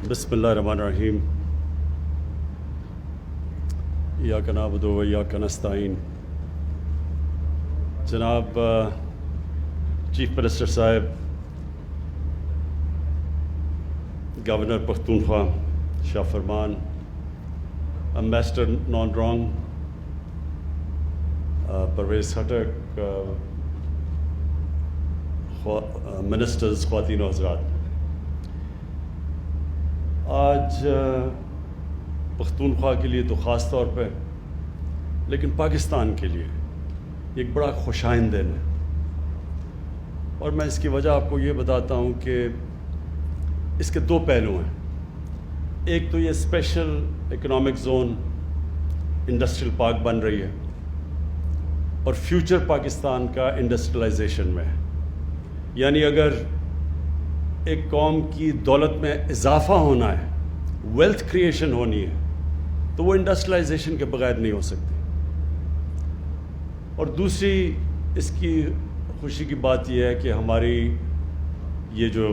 بسم اللہ الرحمن الرحیم ایاک نعبد و ایاک نستعین. جناب چیف منسٹر صاحب، governor Pakhtunkhwa Shah Farman, ambassador Nong Rong Pervez Khattak, ministers, خواتین و حضرات، آج پختونخوا کے لیے تو خاص طور پہ، لیکن پاکستان کے لیے ایک بڑا خوشائند دن ہے. اور میں اس کی وجہ آپ کو یہ بتاتا ہوں کہ اس کے دو پہلو ہیں. ایک تو یہ special economic zone industrial park بن رہی ہے، اور فیوچر پاکستان کا انڈسٹریلائزیشن میں ہے. یعنی اگر ایک قوم کی دولت میں اضافہ ہونا ہے، ویلتھ کریشن ہونی ہے، تو وہ انڈسٹریلائزیشن کے بغیر نہیں ہو سکتی. اور دوسری اس کی خوشی کی بات یہ ہے کہ ہماری یہ جو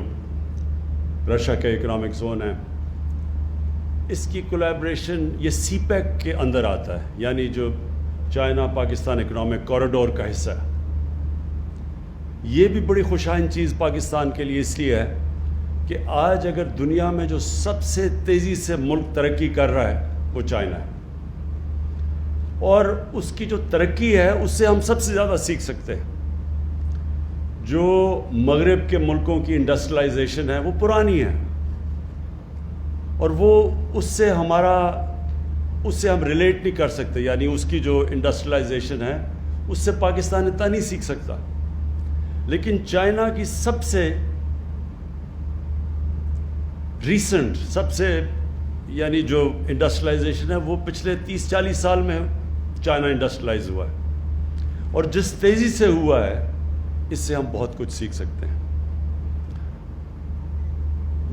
رشیا کا اکنامک زون ہے، اس کی کولیبریشن یہ سی پیک کے اندر آتا ہے، یعنی جو چائنا پاکستان اکنامک کوریڈور کا حصہ ہے. یہ بھی بڑی خوشائند چیز پاکستان کے لیے اس لیے ہے کہ آج اگر دنیا میں جو سب سے تیزی سے ملک ترقی کر رہا ہے وہ چائنا ہے، اور اس کی جو ترقی ہے اس سے ہم سب سے زیادہ سیکھ سکتے ہیں. جو مغرب کے ملکوں کی انڈسٹریلائزیشن ہے وہ پرانی ہے، اور وہ اس سے ہم ریلیٹ نہیں کر سکتے. یعنی اس کی جو انڈسٹریلائزیشن ہے اس سے پاکستان اتنا نہیں سیکھ سکتا. لیکن چائنا کی سب سے ریسنٹ، سب سے یعنی جو انڈسٹریلائزیشن ہے وہ پچھلے 30-40 سال میں چائنا انڈسٹریلائز ہوا ہے، اور جس تیزی سے ہوا ہے اس سے ہم بہت کچھ سیکھ سکتے ہیں.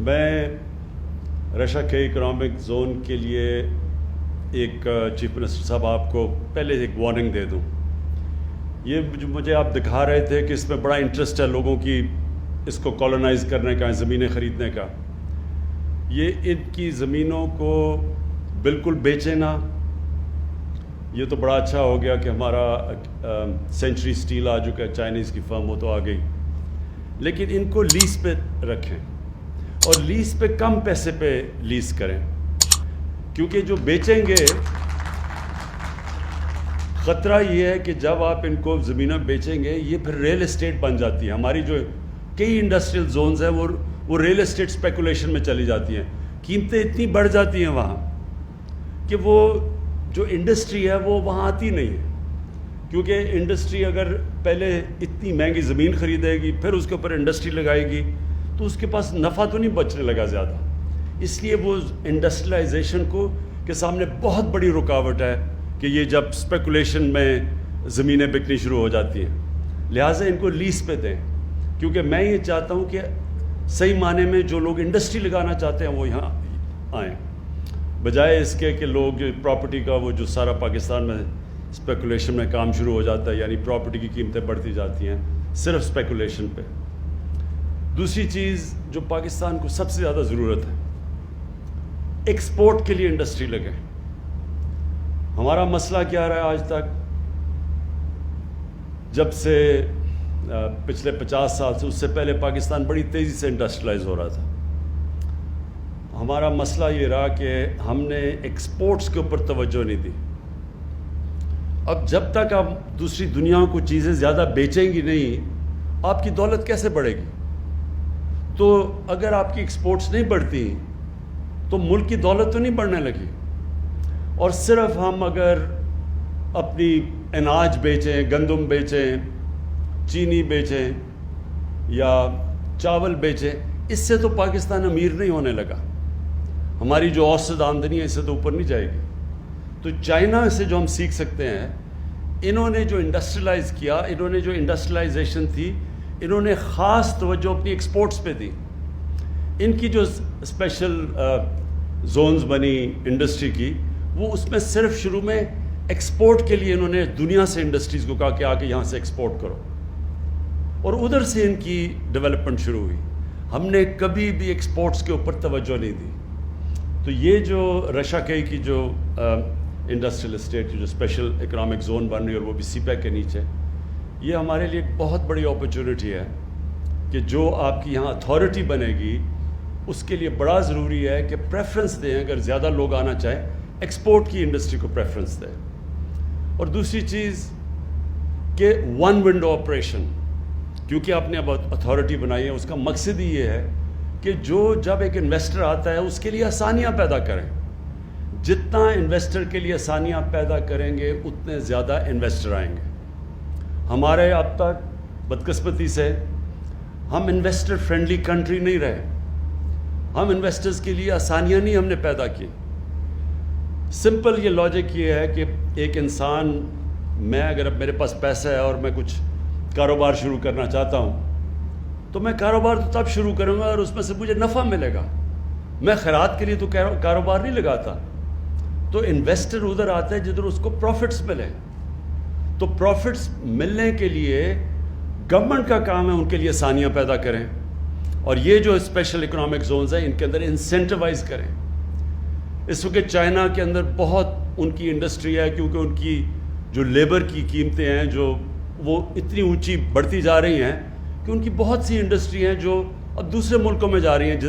میں رشیا کے اکنامک زون کے لیے ایک چیف منسٹر صاحب آپ کو پہلے ایک وارننگ دے دوں. یہ جو مجھے آپ دکھا رہے تھے کہ اس میں بڑا انٹرسٹ ہے لوگوں کی، اس کو کالونائز کرنے کا، زمینیں خریدنے کا. یہ ان کی زمینوں کو بالکل بیچیں نا. یہ تو بڑا اچھا ہو گیا کہ ہمارا سینچری اسٹیل آ چکا ہے، چائنیز کی فرم، وہ تو آ گئی. لیکن ان کو لیز پہ رکھیں، اور لیز پہ کم پیسے پہ لیز کریں، کیونکہ جو بیچیں گے، خطرہ یہ ہے کہ جب آپ ان کو زمینیں بیچیں گے یہ پھر ریل اسٹیٹ بن جاتی ہے. ہماری جو کئی انڈسٹریل زونز ہیں وہ ریل اسٹیٹ اسپیکولیشن میں چلی جاتی ہیں. قیمتیں اتنی بڑھ جاتی ہیں وہاں کہ وہ جو انڈسٹری ہے وہ وہاں آتی نہیں ہے. کیونکہ انڈسٹری اگر پہلے اتنی مہنگی زمین خریدے گی، پھر اس کے اوپر انڈسٹری لگائے گی، تو اس کے پاس نفع تو نہیں بچنے لگا زیادہ. اس لیے وہ انڈسٹریلائزیشن کے سامنے بہت بڑی رکاوٹ ہے کہ یہ جب اسپیکولیشن میں زمینیں بکنی شروع ہو جاتی ہیں. لہٰذا ان کو لیز پہ دیں، کیونکہ میں یہ چاہتا ہوں کہ صحیح معنی میں جو لوگ انڈسٹری لگانا چاہتے ہیں وہ یہاں آئیں، بجائے اس کے کہ لوگ پراپرٹی کا وہ جو سارا پاکستان میں اسپیکولیشن میں کام شروع ہو جاتا ہے، یعنی پراپرٹی کی قیمتیں بڑھتی جاتی ہیں صرف اسپیکولیشن پہ. دوسری چیز جو پاکستان کو سب سے زیادہ ضرورت ہے، ایکسپورٹ کے لیے انڈسٹری لگے. ہمارا مسئلہ کیا رہا ہے آج تک؟ جب سے پچھلے 50 سال سے، اس سے پہلے پاکستان بڑی تیزی سے انڈسٹریلائز ہو رہا تھا. ہمارا مسئلہ یہ رہا کہ ہم نے ایکسپورٹس کے اوپر توجہ نہیں دی. اب جب تک آپ دوسری دنیا کو چیزیں زیادہ بیچیں گی نہیں، آپ کی دولت کیسے بڑھے گی؟ تو اگر آپ کی ایکسپورٹس نہیں بڑھتی تو ملک کی دولت تو نہیں بڑھنے لگی. اور صرف ہم اگر اپنی اناج بیچیں، گندم بیچیں، چینی بیچیں یا چاول بیچیں، اس سے تو پاکستان امیر نہیں ہونے لگا. ہماری جو اوسط آمدنی ہے اس سے تو اوپر نہیں جائے گی. تو چائنا سے جو ہم سیکھ سکتے ہیں، انہوں نے جو انڈسٹریلائز کیا، انہوں نے جو انڈسٹریلائزیشن تھی، انہوں نے خاص توجہ اپنی ایکسپورٹس پہ دی. ان کی جو اسپیشل زونز بنی انڈسٹری کی، وہ اس میں صرف شروع میں ایکسپورٹ کے لیے انہوں نے دنیا سے انڈسٹریز کو کہا کہ آ کے یہاں سے ایکسپورٹ کرو، اور ادھر سے ان کی ڈیولپمنٹ شروع ہوئی. ہم نے کبھی بھی ایکسپورٹس کے اوپر توجہ نہیں دی. تو یہ جو رشا کئی کی جو انڈسٹریل اسٹیٹ کی جو اسپیشل اکنامک زون بن رہی ہے اور وہ بھی سی پیک کے نیچے، یہ ہمارے لیے ایک بہت بڑی اپرچونٹی ہے کہ جو آپ کی یہاں اتھارٹی بنے گی اس کے لیے بڑا ضروری ہے کہ پریفرنس دیں، اگر زیادہ لوگ آنا چاہیں ایکسپورٹ کی انڈسٹری کو پریفرنس دیں. اور دوسری چیز کہ ون ونڈو آپریشن، کیونکہ آپ نے اب اتھارٹی بنائی ہے، اس کا مقصد ہی یہ ہے کہ جب ایک انویسٹر آتا ہے اس کے لیے آسانیاں پیدا کریں. جتنا انویسٹر کے لیے آسانیاں پیدا کریں گے اتنے زیادہ انویسٹر آئیں گے. ہمارے اب تک بدقسمتی سے ہم انویسٹر فرینڈلی کنٹری نہیں رہے. ہم انویسٹرز کے لیے آسانیاں نہیں ہم نے پیدا کی. سمپل یہ لاجک یہ ہے کہ ایک انسان، میں اگر اب میرے پاس پیسہ ہے اور میں کچھ کاروبار شروع کرنا چاہتا ہوں تو میں کاروبار تو تب شروع کروں گا اور اس میں سے مجھے نفع ملے گا. میں خیرات کے لیے تو کاروبار نہیں لگاتا. تو انویسٹر ادھر آتا ہے جدھر اس کو پروفٹس ملیں. تو پروفٹس ملنے کے لیے گورنمنٹ کا کام ہے ان کے لیے آسانیاں پیدا کریں، اور یہ جو اسپیشل اکنامک زونز ہیں ان کے اندر انسینٹیوائز کریں. اس وقت چائنا کے اندر بہت ان کی انڈسٹری ہے، کیونکہ ان کی جو لیبر کی قیمتیں ہیں جو وہ اتنی اونچی بڑھتی جا رہی ہیں کہ ان کی بہت سی انڈسٹری ہیں جو اب دوسرے ملکوں میں جا رہی ہیں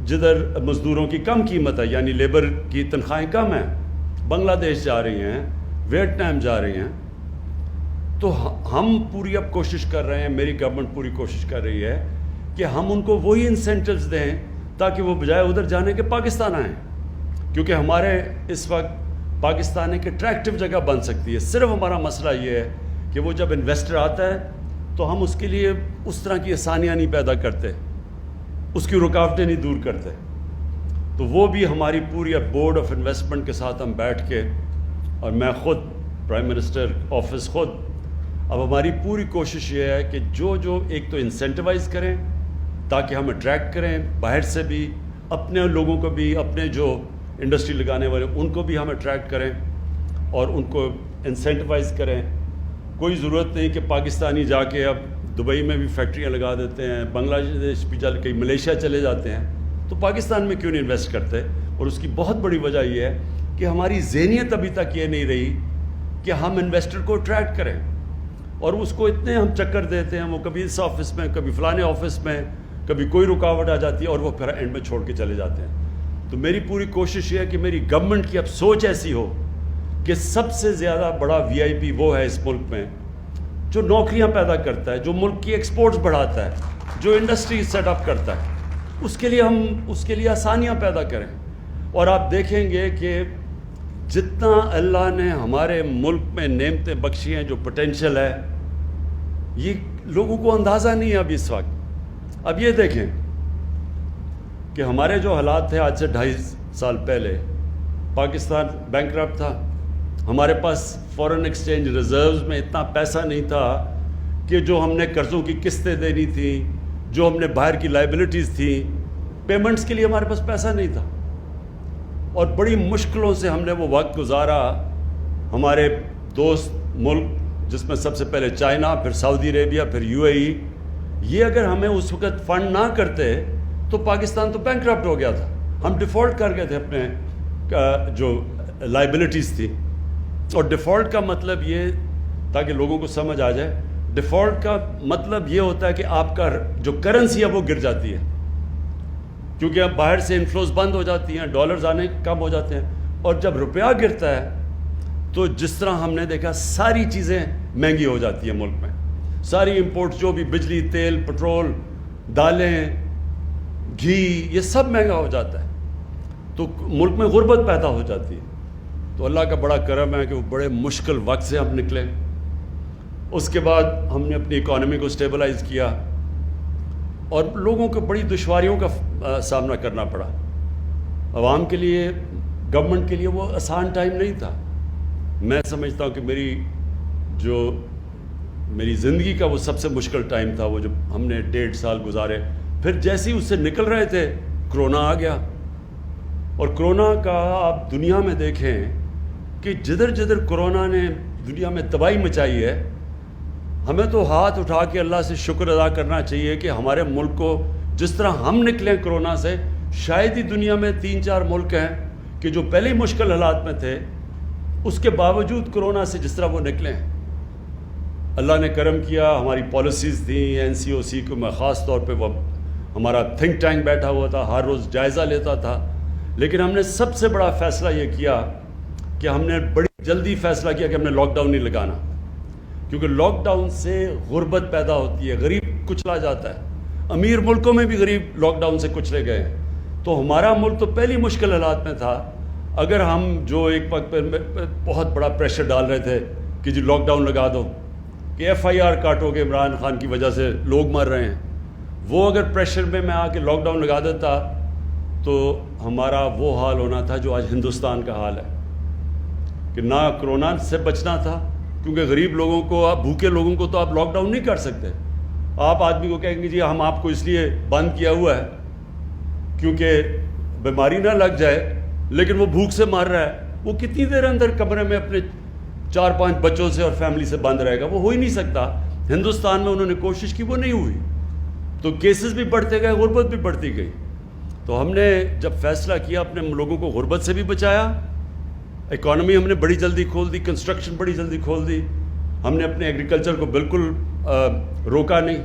جدھر مزدوروں کی کم قیمت ہے، یعنی لیبر کی تنخواہیں کم ہیں. بنگلہ دیش جا رہی ہیں، ویتنام جا رہی ہیں. تو ہم پوری اب کوشش کر رہے ہیں، میری گورنمنٹ پوری کوشش کر رہی ہے کہ ہم ان کو وہی انسینٹیوز دیں تاکہ وہ بجائے ادھر جانے کے پاکستان آئیں. کیونکہ ہمارے اس وقت پاکستان ایک اٹریکٹیو جگہ بن سکتی ہے. صرف ہمارا مسئلہ یہ ہے کہ وہ جب انویسٹر آتا ہے تو ہم اس کے لیے اس طرح کی آسانیاں نہیں پیدا کرتے، اس کی رکاوٹیں نہیں دور کرتے. تو وہ بھی ہماری پوری اب بورڈ آف انویسٹمنٹ کے ساتھ ہم بیٹھ کے، اور میں خود پرائم منسٹر آفس خود، اب ہماری پوری کوشش یہ ہے کہ جو ایک تو انسینٹیوائز کریں تاکہ ہم اٹریکٹ کریں باہر سے بھی، اپنے لوگوں کو بھی، اپنے جو انڈسٹری لگانے والے ان کو بھی ہم اٹریکٹ کریں اور ان کو انسینٹیوائز کریں. کوئی ضرورت نہیں کہ پاکستانی جا کے اب دبئی میں بھی فیکٹریاں لگا دیتے ہیں، بنگلہ دیش بھی چل کے ملیشیا چلے جاتے ہیں. تو پاکستان میں کیوں نہیں انویسٹ کرتے؟ اور اس کی بہت بڑی وجہ یہ ہے کہ ہماری ذہنیت ابھی تک یہ نہیں رہی کہ ہم انویسٹر کو اٹریکٹ کریں، اور اس کو اتنے ہم چکر دیتے ہیں، وہ کبھی اس آفس میں، کبھی فلانے آفس میں، کبھی کوئی رکاوٹ آ جاتی ہے اور وہ پھر اینڈ میں چھوڑ کے چلے جاتے ہیں. تو میری پوری کوشش یہ ہے کہ میری گورنمنٹ کی اب سوچ ایسی ہو کہ سب سے زیادہ بڑا وی آئی پی وہ ہے اس ملک میں جو نوکریاں پیدا کرتا ہے، جو ملک کی ایکسپورٹس بڑھاتا ہے، جو انڈسٹری سیٹ اپ کرتا ہے. اس کے لیے ہم اس کے لیے آسانیاں پیدا کریں. اور آپ دیکھیں گے کہ جتنا اللہ نے ہمارے ملک میں نعمتیں بخشی ہیں، جو پوٹینشیل ہے، یہ لوگوں کو اندازہ نہیں ہے اب اس وقت. اب یہ دیکھیں کہ ہمارے جو حالات تھے آج سے 2.5 سال پہلے، پاکستان بینکرپٹ تھا. ہمارے پاس فورن ایکسچینج ریزروز میں اتنا پیسہ نہیں تھا کہ جو ہم نے قرضوں کی قسطیں دینی تھیں، جو ہم نے باہر کی لائبلٹیز تھیں، پیمنٹس کے لیے ہمارے پاس پیسہ نہیں تھا. اور بڑی مشکلوں سے ہم نے وہ وقت گزارا. ہمارے دوست ملک جس میں سب سے پہلے چائنا، پھر سعودی عربیہ، پھر یو اے ای، یہ اگر ہمیں اس وقت فنڈ نہ کرتے تو پاکستان تو بینکرپٹ ہو گیا تھا. ہم ڈیفالٹ کر گئے تھے اپنے جو لائبلٹیز تھی. اور ڈیفالٹ کا مطلب یہ، تاکہ لوگوں کو سمجھ آ جائے، ڈیفالٹ کا مطلب یہ ہوتا ہے کہ آپ کا جو کرنسی ہے وہ گر جاتی ہے، کیونکہ اب باہر سے انفلوز بند ہو جاتی ہیں، ڈالرز آنے کم ہو جاتے ہیں. اور جب روپیہ گرتا ہے تو جس طرح ہم نے دیکھا ساری چیزیں مہنگی ہو جاتی ہیں ملک میں. ساری امپورٹ، جو بھی بجلی، تیل، پٹرول، دالیں، گھی، یہ سب مہنگا ہو جاتا ہے. تو ملک میں غربت پیدا ہو جاتی ہے. تو اللہ کا بڑا کرم ہے کہ وہ بڑے مشکل وقت سے ہم نکلے. اس کے بعد ہم نے اپنی اکانومی کو سٹیبلائز کیا اور لوگوں کو بڑی دشواریوں کا سامنا کرنا پڑا. عوام کے لیے، گورنمنٹ کے لیے وہ آسان ٹائم نہیں تھا. میں سمجھتا ہوں کہ میری زندگی کا وہ سب سے مشکل ٹائم تھا، وہ جو ہم نے 1.5 سال گزارے. پھر جیسے ہی اس سے نکل رہے تھے کرونا آ گیا. اور کرونا کا آپ دنیا میں دیکھیں کہ جدھر کرونا نے دنیا میں تباہی مچائی ہے، ہمیں تو ہاتھ اٹھا کے اللہ سے شکر ادا کرنا چاہیے کہ ہمارے ملک کو جس طرح ہم نکلیں کرونا سے، شاید ہی دنیا میں 3-4 ملک ہیں کہ جو پہلے ہی مشکل حالات میں تھے اس کے باوجود کرونا سے جس طرح وہ نکلے ہیں. اللہ نے کرم کیا, ہماری پالیسیز تھیں. NCOC کو میں خاص طور پہ وہ ہمارا تھنک ٹینک بیٹھا ہوا تھا, ہر روز جائزہ لیتا تھا. لیکن ہم نے سب سے بڑا فیصلہ یہ کیا کہ ہم نے بڑی جلدی فیصلہ کیا کہ ہم نے لاک ڈاؤن نہیں لگانا, کیونکہ لاک ڈاؤن سے غربت پیدا ہوتی ہے, غریب کچلا جاتا ہے. امیر ملکوں میں بھی غریب لاک ڈاؤن سے کچلے گئے ہیں. تو ہمارا ملک تو پہلی مشکل حالات میں تھا. اگر ہم جو ایک وقت پہ بہت بڑا پریشر ڈال رہے تھے کہ جی لاک ڈاؤن لگا دو, کہ FIR کاٹو گے عمران خان کی وجہ سے لوگ مر رہے ہیں, وہ اگر پریشر میں آ کے لاک ڈاؤن لگا دیتا تو ہمارا وہ حال ہونا تھا جو آج ہندوستان کا حال ہے, کہ نہ کرونا سے بچنا تھا, کیونکہ غریب لوگوں کو, آپ بھوکے لوگوں کو تو آپ لاک ڈاؤن نہیں کر سکتے. آپ آدمی کو کہیں گے جی ہم آپ کو اس لیے بند کیا ہوا ہے کیونکہ بیماری نہ لگ جائے, لیکن وہ بھوک سے مر رہا ہے, وہ کتنی دیر اندر کمرے میں اپنے 4-5 بچوں سے اور فیملی سے بند رہے گا؟ وہ ہو ہی نہیں سکتا. ہندوستان میں انہوں نے کوشش کی, وہ نہیں ہوئی, تو کیسز بھی بڑھتے گئے, غربت بھی بڑھتی گئی. تو ہم نے جب فیصلہ کیا, اپنے لوگوں کو غربت سے بھی بچایا, اکانومی ہم نے بڑی جلدی کھول دی, کنسٹرکشن بڑی جلدی کھول دی, ہم نے اپنے ایگریکلچر کو بالکل روکا نہیں,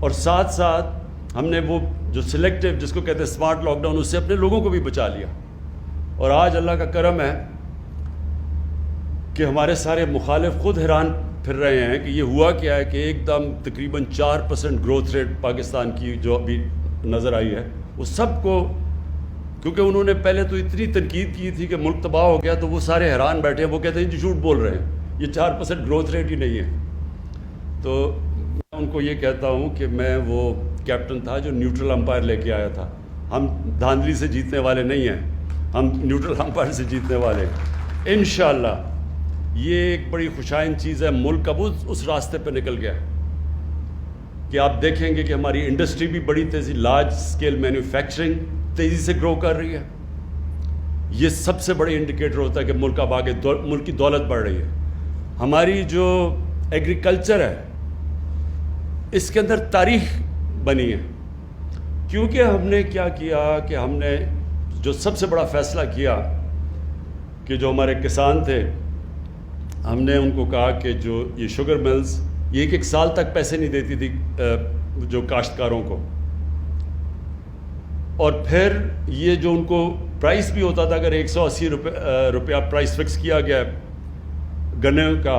اور ساتھ ساتھ ہم نے وہ جو سلیکٹیو جس کو کہتے ہیں اسمارٹ لاک ڈاؤن, اس سے اپنے لوگوں کو بھی بچا لیا. اور آج اللہ کا کرم ہے کہ ہمارے سارے مخالف خود حیران پھر رہے ہیں کہ یہ ہوا کیا ہے کہ ایک دم تقریباً 4% گروتھ ریٹ پاکستان کی جو ابھی نظر آئی ہے, وہ سب کو, کیونکہ انہوں نے پہلے تو اتنی تنقید کی تھی کہ ملک تباہ ہو گیا, تو وہ سارے حیران بیٹھے ہیں. وہ کہتے ہیں جی جھوٹ بول رہے ہیں, یہ 4% گروتھ ریٹ ہی نہیں ہے. تو میں ان کو یہ کہتا ہوں کہ میں وہ کیپٹن تھا جو نیوٹرل امپائر لے کے آیا تھا. ہم دھاندلی سے جیتنے والے نہیں ہیں, ہم نیوٹرل امپائر سے جیتنے والے ہیں انشاءاللہ. یہ ایک بڑی خوشائن چیز ہے. ملک اب اس راستے پہ نکل گیا کہ آپ دیکھیں گے کہ ہماری انڈسٹری بھی بڑی تیزی, لارج سکیل مینوفیکچرنگ تیزی سے گرو کر رہی ہے. یہ سب سے بڑی انڈیکیٹر ہوتا ہے کہ ملک اب آگے, ملک کی دولت بڑھ رہی ہے. ہماری جو ایگریکلچر ہے اس کے اندر تاریخ بنی ہے, کیونکہ ہم نے کیا کیا کہ ہم نے جو سب سے بڑا فیصلہ کیا کہ جو ہمارے کسان تھے, ہم نے ان کو کہا کہ جو یہ شوگر ملز یہ ایک سال تک پیسے نہیں دیتی تھی جو کاشتکاروں کو, اور پھر یہ جو ان کو پرائس بھی ہوتا تھا, اگر 180 روپیہ پرائس فکس کیا گیا گنے کا,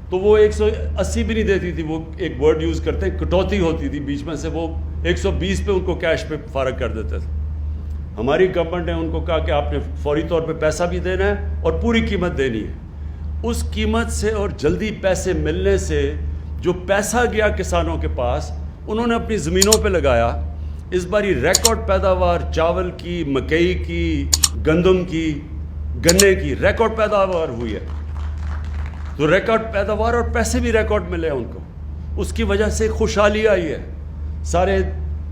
تو وہ 180 بھی نہیں دیتی تھی. وہ ایک ورڈ یوز کرتے ہیں کٹوتی ہوتی تھی بیچ میں سے, وہ 120 پہ ان کو کیش پہ فارغ کر دیتے تھے. ہماری گورنمنٹ نے ان کو کہا کہ آپ نے فوری طور پہ پیسہ بھی دینا ہے اور پوری قیمت دینی ہے. اس قیمت سے اور جلدی پیسے ملنے سے جو پیسہ گیا کسانوں کے پاس, انہوں نے اپنی زمینوں پہ لگایا. اس باری ریکارڈ پیداوار چاول کی, مکئی کی, گندم کی, گنے کی ریکارڈ پیداوار ہوئی ہے. تو ریکارڈ پیداوار اور پیسے بھی ریکارڈ ملے ہیں ان کو. اس کی وجہ سے خوشحالی آئی ہے. سارے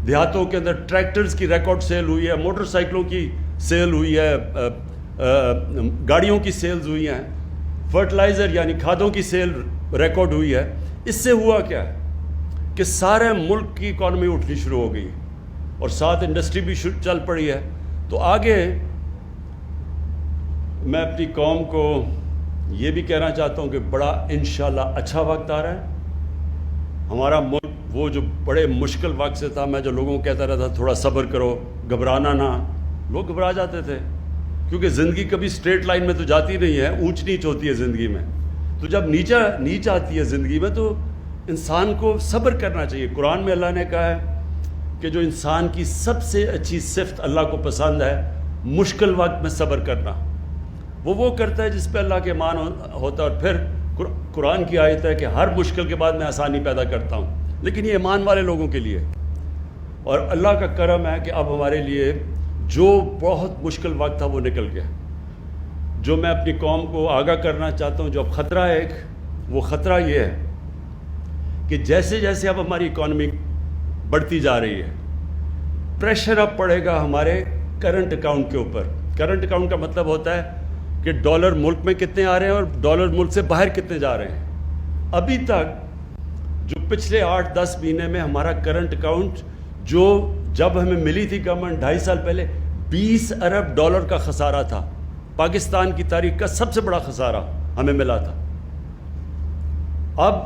دیہاتوں کے اندر ٹریکٹرز کی ریکارڈ سیل ہوئی ہے, موٹر سائیکلوں کی سیل ہوئی ہے, گاڑیوں کی سیلز ہوئی ہیں, فرٹیلائزر یعنی کھادوں کی سیل ریکارڈ ہوئی ہے. اس سے ہوا کیا ہے کہ سارے ملک کی اکانومی اٹھنی شروع ہو گئی اور ساتھ انڈسٹری بھی چل پڑی ہے. تو آگے میں اپنی قوم کو یہ بھی کہنا چاہتا ہوں کہ بڑا انشاءاللہ اچھا وقت آ رہا ہے. ہمارا ملک وہ جو بڑے مشکل وقت سے تھا, میں جو لوگوں کو کہتا رہتا تھوڑا صبر کرو, گھبرانا نہ, لوگ گھبرا جاتے تھے کیونکہ زندگی کبھی اسٹریٹ لائن میں تو جاتی نہیں ہے, اونچ نیچ ہوتی ہے زندگی میں. تو جب نیچ آتی ہے زندگی میں تو انسان کو صبر کرنا چاہیے. قرآن میں اللہ نے کہا ہے کہ جو انسان کی سب سے اچھی صفت اللہ کو پسند ہے مشکل وقت میں صبر کرنا, وہ کرتا ہے جس پہ اللہ کے ایمان ہوتا ہے. اور پھر قرآن کی آیت ہے کہ ہر مشکل کے بعد میں آسانی پیدا کرتا ہوں, لیکن یہ ایمان والے لوگوں کے لیے. اور اللہ کا کرم ہے کہ اب ہمارے لیے جو بہت مشکل وقت تھا وہ نکل گیا. جو میں اپنی قوم کو آگاہ کرنا چاہتا ہوں, جو اب خطرہ ہے ایک, وہ خطرہ یہ ہے کہ جیسے جیسے اب ہماری اکانومی بڑھتی جا رہی ہے, پریشر اب پڑے گا ہمارے کرنٹ اکاؤنٹ کے اوپر. کرنٹ اکاؤنٹ کا مطلب ہوتا ہے کہ ڈالر ملک میں کتنے آ رہے ہیں اور ڈالر ملک سے باہر کتنے جا رہے ہیں. ابھی تک جو پچھلے 8-10 مہینے میں ہمارا کرنٹ اکاؤنٹ جو جب ہمیں ملی تھی گورنمنٹ 2.5 سال پہلے 20 ارب ڈالر کا خسارہ تھا. پاکستان کی تاریخ کا سب سے بڑا خسارہ ہمیں ملا تھا. اب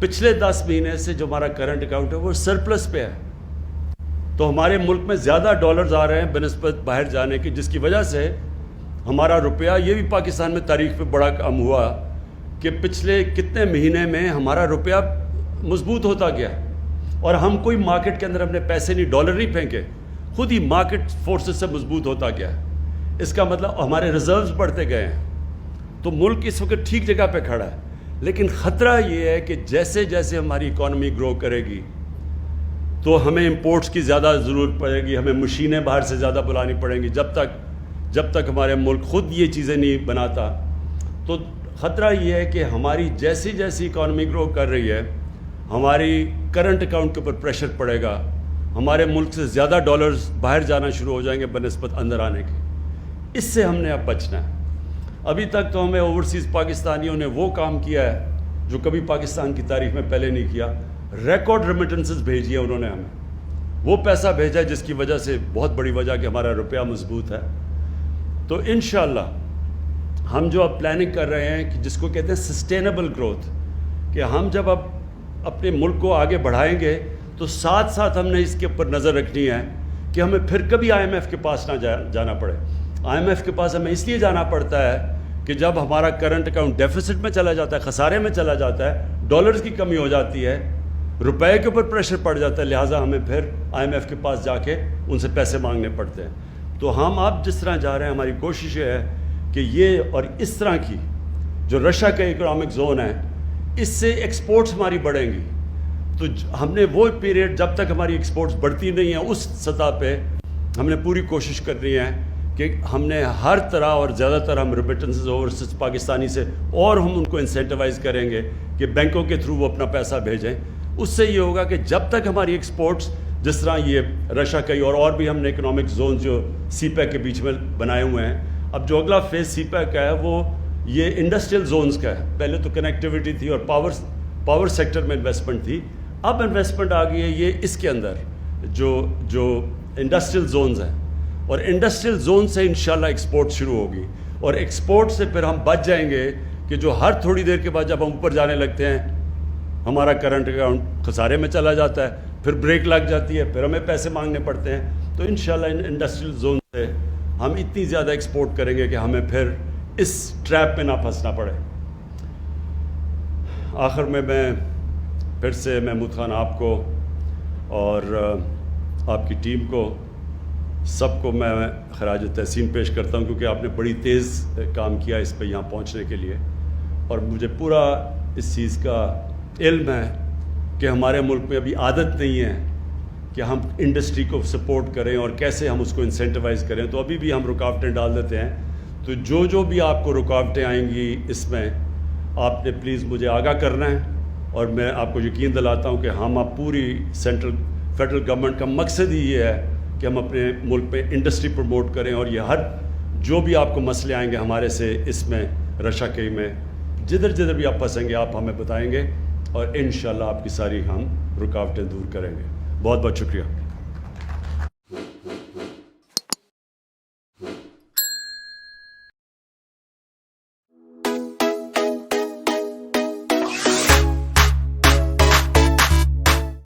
پچھلے 10 مہینے سے جو ہمارا کرنٹ اکاؤنٹ ہے وہ سرپلس پہ ہے. تو ہمارے ملک میں زیادہ ڈالرز آ رہے ہیں بنسبت باہر جانے کی, جس کی وجہ سے ہمارا روپیہ, یہ بھی پاکستان میں تاریخ پہ بڑا کم ہوا کہ پچھلے کتنے مہینے میں ہمارا روپیہ مضبوط ہوتا گیا. اور ہم کوئی مارکیٹ کے اندر اپنے پیسے نہیں, ڈالر نہیں پھینکے, خود ہی مارکیٹ فورسز سے مضبوط ہوتا گیا. اس کا مطلب ہمارے ریزروز بڑھتے گئے ہیں. تو ملک اس وقت ٹھیک جگہ پہ کھڑا ہے. لیکن خطرہ یہ ہے کہ جیسے جیسے ہماری اکانومی گرو کرے گی تو ہمیں امپورٹس کی زیادہ ضرورت پڑے گی, ہمیں مشینیں باہر سے زیادہ بلانی پڑیں گی. جب تک ہمارے ملک خود یہ چیزیں نہیں بناتا, تو خطرہ یہ ہے کہ ہماری جیسی جیسی اکانومی گرو کر رہی ہے ہماری کرنٹ اکاؤنٹ کے اوپر پریشر پڑے گا. ہمارے ملک سے زیادہ ڈالرز باہر جانا شروع ہو جائیں گے بنسبت اندر آنے کے. اس سے ہم نے اب بچنا ہے. ابھی تک تو ہمیں اوورسیز پاکستانیوں نے وہ کام کیا ہے جو کبھی پاکستان کی تاریخ میں پہلے نہیں کیا. ریکارڈ ریمیٹنسز بھیجی ہیں انہوں نے ہمیں, وہ پیسہ بھیجا جس کی وجہ سے بہت بڑی وجہ کہ ہمارا روپیہ مضبوط ہے. تو انشاءاللہ ہم جو اب پلاننگ کر رہے ہیں کہ جس کو کہتے ہیں سسٹینیبل گروتھ, کہ ہم جب اب اپنے ملک کو آگے بڑھائیں گے تو ساتھ ساتھ ہم نے اس کے اوپر نظر رکھنی ہے کہ ہمیں پھر کبھی IMF کے پاس نہ جانا پڑے. IMF کے پاس ہمیں اس لیے جانا پڑتا ہے کہ جب ہمارا کرنٹ اکاؤنٹ ڈیفیسٹ میں چلا جاتا ہے, خسارے میں چلا جاتا ہے, ڈالرز کی کمی ہو جاتی ہے, روپے کے اوپر پریشر پڑ جاتا ہے, لہٰذا ہمیں پھر IMF کے پاس جا کے ان سے پیسے مانگنے پڑتے ہیں. تو ہم اب جس طرح جا رہے ہیں, ہماری کوشش یہ ہے کہ یہ اور اس طرح کی جو رشیا کا اکنامک زون ہے, اس سے ایکسپورٹس ہماری بڑھیں گی. تو ہم نے وہ پیریڈ جب تک ہماری ایکسپورٹس بڑھتی نہیں ہیں اس سطح پہ ہم نے پوری کوشش کرنی ہے کہ ہم نے ہر طرح اور زیادہ تر ہم ریمیٹنسز اوورسیز پاکستانی سے, اور ہم ان کو انسینٹیوائز کریں گے کہ بینکوں کے تھرو وہ اپنا پیسہ بھیجیں. اس سے یہ ہوگا کہ جب تک ہماری ایکسپورٹس, جس طرح یہ رشیا کا اور بھی ہم نے اکنامک زون جو سی پیک کے بیچ میں بنائے ہوئے ہیں, اب جو اگلا فیز سی پیک کا ہے وہ یہ انڈسٹریل زونز کا ہے. پہلے تو کنیکٹیوٹی تھی اور پاور سیکٹر میں انویسٹمنٹ تھی, اب انویسٹمنٹ آ گئی ہے یہ اس کے اندر جو انڈسٹریل زونز ہیں, اور انڈسٹریل زون سے انشاءاللہ ایکسپورٹ شروع ہوگی. اور ایکسپورٹ سے پھر ہم بچ جائیں گے کہ جو ہر تھوڑی دیر کے بعد جب ہم اوپر جانے لگتے ہیں ہمارا کرنٹ اکاؤنٹ خسارے میں چلا جاتا ہے, پھر بریک لگ جاتی ہے, پھر ہمیں پیسے مانگنے پڑتے ہیں. تو انشاءاللہ ان انڈسٹریل زون سے ہم اتنی زیادہ ایکسپورٹ کریں گے کہ ہمیں پھر اس ٹریپ میں نہ پھنسنا پڑے. آخر میں پھر سے محمود خان آپ کو اور آپ کی ٹیم کو سب کو میں خراج تحسین پیش کرتا ہوں, کیونکہ آپ نے بڑی تیز کام کیا اس پہ یہاں پہنچنے کے لیے. اور مجھے پورا اس چیز کا علم ہے کہ ہمارے ملک میں ابھی عادت نہیں ہے کہ ہم انڈسٹری کو سپورٹ کریں اور کیسے ہم اس کو انسینٹیوائز کریں. تو ابھی بھی ہم رکاوٹیں ڈال دیتے ہیں. تو جو بھی آپ کو رکاوٹیں آئیں گی اس میں آپ نے پلیز مجھے آگاہ کرنا ہے, اور میں آپ کو یقین دلاتا ہوں کہ ہم اب پوری فیڈرل گورنمنٹ کا مقصد ہی یہ ہے کہ ہم اپنے ملک پہ انڈسٹری پروموٹ کریں. اور یہ جو بھی آپ کو مسئلے آئیں گے ہمارے سے اس میں رشیا کے میں جدھر بھی آپ پھنسیں گے آپ ہمیں بتائیں گے, اور انشاءاللہ آپ کی ساری ہم رکاوٹیں دور کریں گے. بہت بہت شکریہ.